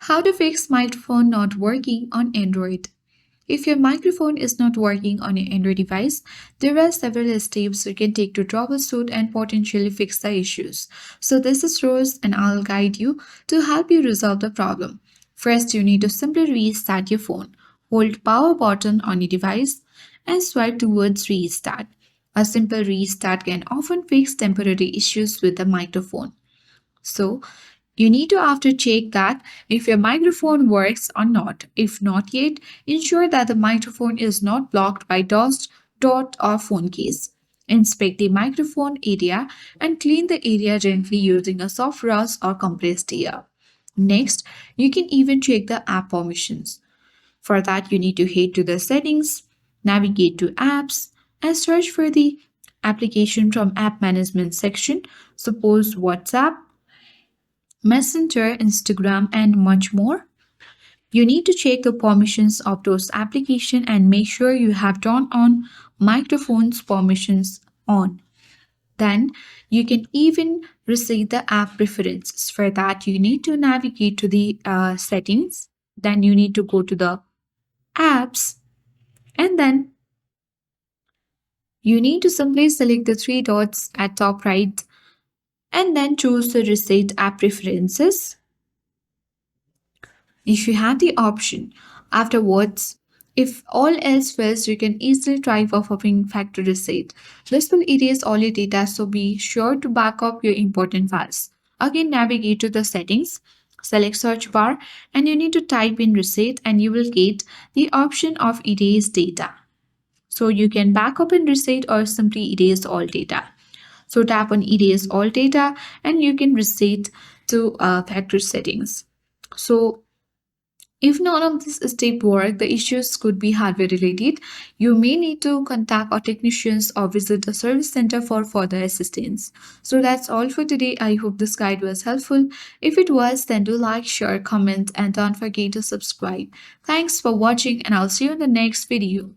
How to fix microphone not working on Android. If your microphone is not working on your Android device, there are several steps you can take to troubleshoot and potentially fix the issues. So this is Rose and I'll guide you to help you resolve the problem. First, you need to simply restart your phone. Hold power button on your device and swipe towards restart. A simple restart can often fix temporary issues with the microphone. So you need to after check that if your microphone works or not. If not yet, ensure that the microphone is not blocked by dust, dot or phone case. Inspect the microphone area and clean the area gently using a soft brush or compressed air. Next, you can even check the app permissions. For that, you need to head to the settings, navigate to apps, and search for the application from app management section. Suppose WhatsApp, Messenger, Instagram, and much more. You need to check the permissions of those applications and make sure you have turned on microphone's permissions on. Then you can even reset the app preferences. For that, you need to navigate to the settings. Then you need to go to the apps and then you need to simply select the three dots at top right and then choose the reset app preferences if you have the option. Afterwards, if all else fails, you can easily try performing factory reset. This will erase all your data, so be sure to back up your important files. Again, navigate to the settings, select search bar, and you need to type in reset and you will get the option of erase data. So you can back up and reset or simply erase all data. So tap on erase all data and you can reset to factory settings. So if none of this step work, the issues could be hardware related. You may need to contact our technicians or visit a service center for further assistance. So that's all for today. I hope this guide was helpful. If it was, then do like, share, comment, and don't forget to subscribe. Thanks for watching, and I'll see you in the next video.